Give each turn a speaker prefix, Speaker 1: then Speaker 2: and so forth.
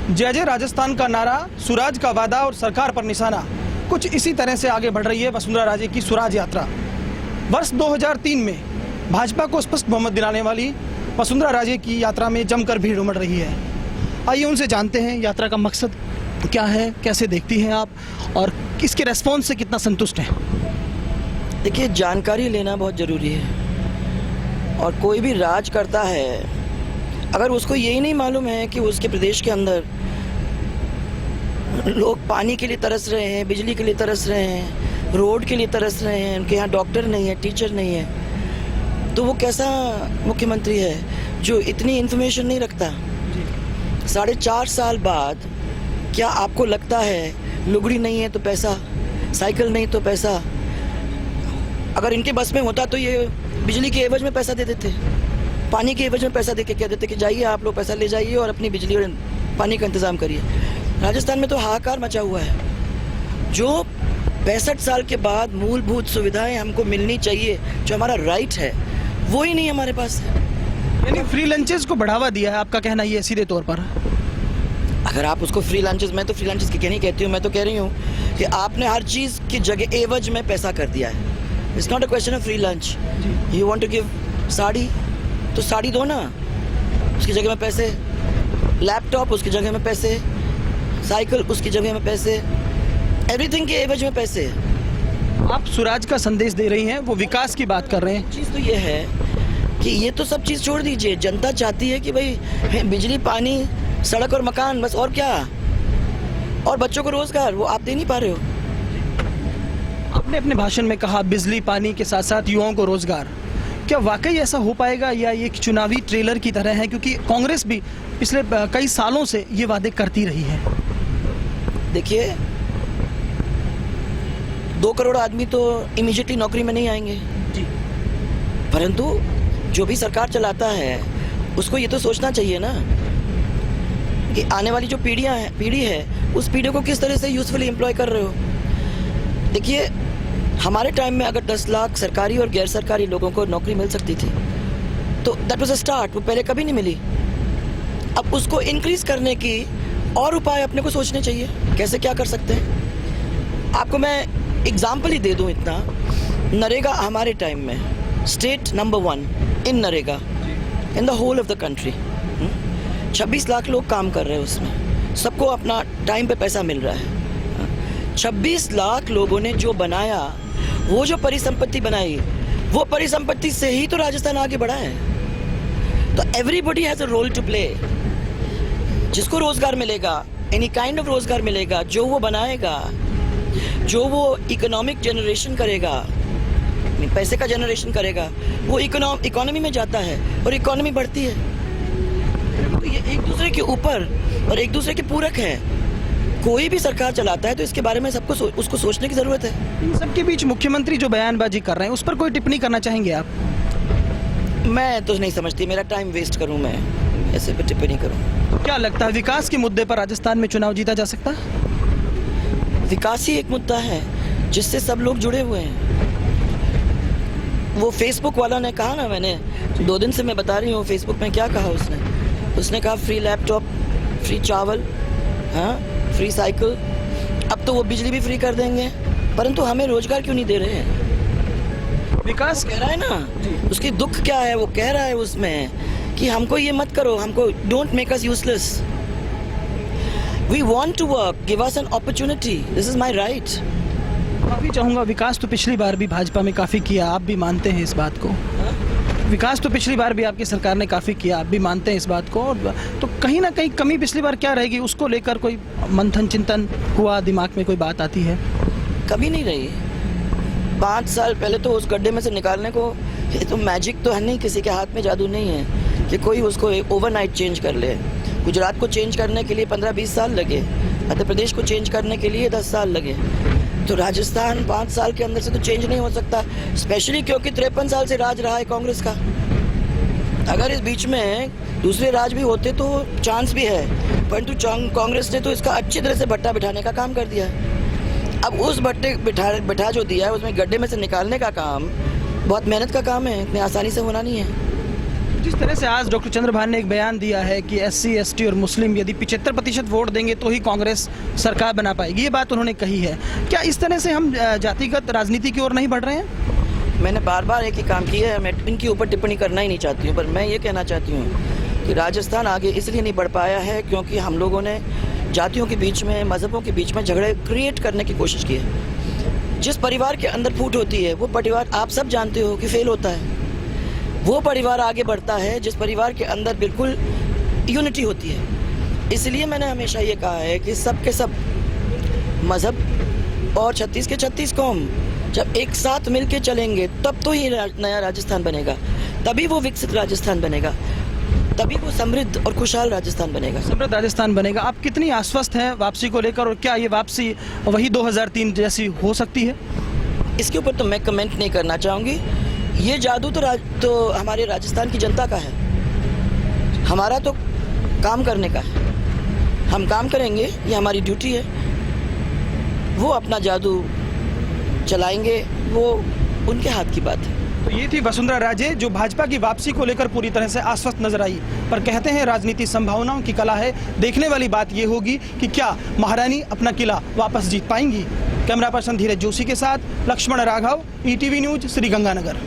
Speaker 1: जय जय राजस्थान का नारा, सुराज का वादा और सरकार पर निशाना, कुछ इसी तरह से आगे बढ़ रही है वसुंधरा राजे की स्वराज यात्रा। वर्ष 2003 में भाजपा को स्पष्ट बहुमत दिलाने वाली वसुंधरा राजे की यात्रा में जमकर भीड़ उमड़ रही है। आइए उनसे जानते हैं यात्रा का मकसद क्या है, कैसे देखती हैं आप और इसके रेस्पॉन्स से कितना संतुष्ट हैं।
Speaker 2: देखिए, जानकारी लेना बहुत ज़रूरी है और कोई भी राज करता है अगर उसको यही नहीं मालूम है कि उसके प्रदेश के अंदर लोग पानी के लिए तरस रहे हैं, बिजली के लिए तरस रहे हैं, रोड के लिए तरस रहे हैं, उनके यहाँ डॉक्टर नहीं है, टीचर नहीं है, तो वो कैसा मुख्यमंत्री है जो इतनी इन्फॉर्मेशन नहीं रखता। 4.5 साल बाद क्या आपको लगता है लुगड़ी नहीं है तो पैसा, साइकिल नहीं तो पैसा? अगर इनके बस में होता तो ये बिजली के एवज में पैसा दे देते, पानी के एवज में पैसा देके कह देते कि जाइए आप लोग पैसा ले जाइए और अपनी बिजली और पानी का इंतज़ाम करिए। राजस्थान में तो हाहाकार मचा हुआ है। जो 65 साल के बाद मूलभूत सुविधाएं हमको मिलनी चाहिए, जो हमारा राइट है, वो ही नहीं हमारे पास है।
Speaker 1: यानी फ्री लंचेस को बढ़ावा दिया है, आपका कहना ये सीधे तौर पर?
Speaker 2: अगर आप उसको फ्री लंचेस, मैं तो फ्री लंचेस की नहीं कहती हूँ, मैं तो कह रही हूँ कि आपने हर चीज़ की जगह एवज में पैसा कर दिया है। It's not a question of free lunch. You want to give sari तो साड़ी दो ना, उसकी जगह में पैसे, लैपटॉप उसकी जगह में पैसे, साइकिल उसकी जगह में पैसे, एवरीथिंग के एवज में पैसे।
Speaker 1: आप स्वराज का संदेश दे रही हैं, वो विकास की बात कर रहे हैं।
Speaker 2: चीज़ तो ये है कि ये तो सब चीज़ छोड़ दीजिए, जनता चाहती है कि भाई बिजली, पानी, सड़क और मकान, बस। और क्या? और बच्चों को रोजगार, वो आप दे नहीं पा रहे हो।
Speaker 1: आपने अपने भाषण में कहा बिजली, पानी के साथ साथ युवाओं को रोजगार। क्या वाकई ऐसा हो पाएगा या ये एक चुनावी ट्रेलर की तरह है? क्योंकि कांग्रेस भी पिछले कई सालों से ये वादे करती रही है।
Speaker 2: देखिए, 2 करोड़ आदमी तो इमीडिएटली नौकरी में नहीं आएंगे
Speaker 1: जी,
Speaker 2: परंतु जो भी सरकार चलाता है उसको ये तो सोचना चाहिए ना कि आने वाली जो पीढ़ी है उस पीढ़ी को किस तरह से यूजफुली एम्प्लॉय कर रहे हो। देखिए, हमारे टाइम में अगर 10 लाख सरकारी और गैर सरकारी लोगों को नौकरी मिल सकती थी तो दैट वाज अ स्टार्ट, वो पहले कभी नहीं मिली। अब उसको इंक्रीज करने की और उपाय अपने को सोचने चाहिए, कैसे क्या कर सकते हैं। आपको मैं एग्जाम्पल ही दे दूं इतना, नरेगा हमारे टाइम में state number 1 in NREGA in the whole of the country. 26 lakh लोग काम कर रहे हैं उसमें, सबको अपना टाइम पे पैसा मिल रहा है। 26 लाख लोगों ने जो बनाया, वो जो परिसंपत्ति बनाई, वो परिसंपत्ति से ही तो राजस्थान आगे बढ़ा है। तो everybody has a role to play. जिसको रोजगार मिलेगा, एनी काइंड ऑफ रोजगार मिलेगा, जो वो बनाएगा, जो वो इकोनॉमिक जनरेशन करेगा, पैसे का जनरेशन करेगा, वो इकोनॉमी में जाता है और इकोनॉमी बढ़ती है। तो ये एक दूसरे के ऊपर और एक दूसरे के पूरक है। कोई भी सरकार चलाता है तो इसके बारे में सबको उसको सोचने की जरूरत है।
Speaker 1: इन सबके बीच मुख्यमंत्री जो बयानबाजी कर रहे हैं उस पर कोई टिप्पणी करना चाहेंगे आप?
Speaker 2: मैं तो नहीं समझती, मेरा टाइम वेस्ट करूं मैं ऐसे पे टिप्पणी करूं।
Speaker 1: क्या लगता है विकास के मुद्दे पर राजस्थान में चुनाव जीता जा सकता है?
Speaker 2: विकास ही एक मुद्दा है जिससे सब लोग जुड़े हुए हैं। वो फेसबुक वाला ने कहा ना, मैंने 2 दिन से मैं बता रही हूँ फेसबुक में क्या कहा उसने कहा फ्री लैपटॉप, फ्री चावल, हाँ, फ्री साइकिल। अब तो वो बिजली भी फ्री कर देंगे, परंतु हमें रोजगार क्यों नहीं दे रहे हैं?
Speaker 1: विकास
Speaker 2: कह रहा है ना, उसकी दुख क्या है, वो कह रहा है उसमें कि हमको ये मत करो, हमको don't make us useless, we want to work, give us an opportunity, this is my right.
Speaker 1: मैं भी चाहूँगा, विकास तो पिछली बार भी भाजपा में काफ़ी किया, आप भी मानते हैं इस बात को? विकास तो पिछली बार भी आपकी सरकार ने काफ़ी किया, आप भी मानते हैं इस बात को? तो कहीं ना कहीं कमी पिछली बार क्या रहेगी, उसको लेकर कोई मंथन चिंतन हुआ, दिमाग में कोई बात आती है?
Speaker 2: कभी नहीं रही। 5 साल पहले तो उस गड्ढे में से निकालने को, ये तो मैजिक तो है नहीं, किसी के हाथ में जादू नहीं है कि कोई उसको ओवरनाइट चेंज कर ले। गुजरात को चेंज करने के लिए 15-20 साल लगे, मध्य प्रदेश को चेंज करने के लिए 10 साल लगे। तो राजस्थान 5 साल के अंदर से तो चेंज नहीं हो सकता, स्पेशली क्योंकि 53 साल से राज रहा है कांग्रेस का। अगर इस बीच में दूसरे राज भी होते तो चांस भी है, परंतु कांग्रेस ने तो इसका अच्छी तरह से भट्टा बिठाने का काम कर दिया है। अब उस भट्टे बिठा जो दिया है, उसमें गड्ढे में से निकालने का काम बहुत मेहनत का काम है, इतनी आसानी से होना नहीं है।
Speaker 1: जिस तरह से आज डॉक्टर चंद्रभान ने एक बयान दिया है कि SC, ST और मुस्लिम यदि 75% वोट देंगे तो ही कांग्रेस सरकार बना पाएगी, ये बात उन्होंने कही है। क्या इस तरह से हम जातिगत राजनीति की ओर नहीं बढ़ रहे हैं?
Speaker 2: मैंने बार बार एक ही काम किया है, मैं इनके ऊपर टिप्पणी करना ही नहीं चाहती हूँ, पर मैं ये कहना चाहती हूँ कि राजस्थान आगे इसलिए नहीं बढ़ पाया है क्योंकि हम लोगों ने जातियों के बीच में, मज़हबों के बीच में झगड़े क्रिएट करने की कोशिश की है। जिस परिवार के अंदर फूट होती है वो परिवार आप सब जानते हो कि फेल होता है। वो परिवार आगे बढ़ता है जिस परिवार के अंदर बिल्कुल यूनिटी होती है। इसलिए मैंने हमेशा ये कहा है कि सब के सब मज़हब और 36 के 36 कौम जब एक साथ मिलके चलेंगे तब तो ही नया राजस्थान बनेगा, तभी वो विकसित राजस्थान बनेगा, तभी वो समृद्ध और खुशहाल राजस्थान बनेगा।
Speaker 1: समृद्ध राजस्थान बनेगा। आप कितनी आश्वस्त हैं वापसी को लेकर, और क्या ये वापसी वही 2003 जैसी हो सकती है?
Speaker 2: इसके ऊपर तो मैं कमेंट नहीं करना चाहूँगी। ये जादू तो हमारे राजस्थान की जनता का है, हमारा तो काम करने का है। हम काम करेंगे, ये हमारी ड्यूटी है। वो अपना जादू चलाएंगे, वो उनके हाथ की बात है।
Speaker 1: तो ये थी वसुंधरा राजे जो भाजपा की वापसी को लेकर पूरी तरह से आश्वस्त नजर आई, पर कहते हैं राजनीति संभावनाओं की कला है। देखने वाली बात ये होगी कि क्या महारानी अपना किला वापस जीत पाएंगी। कैमरा पर्सन धीरज जोशी के साथ लक्ष्मण राघव, ETV न्यूज, श्रीगंगानगर।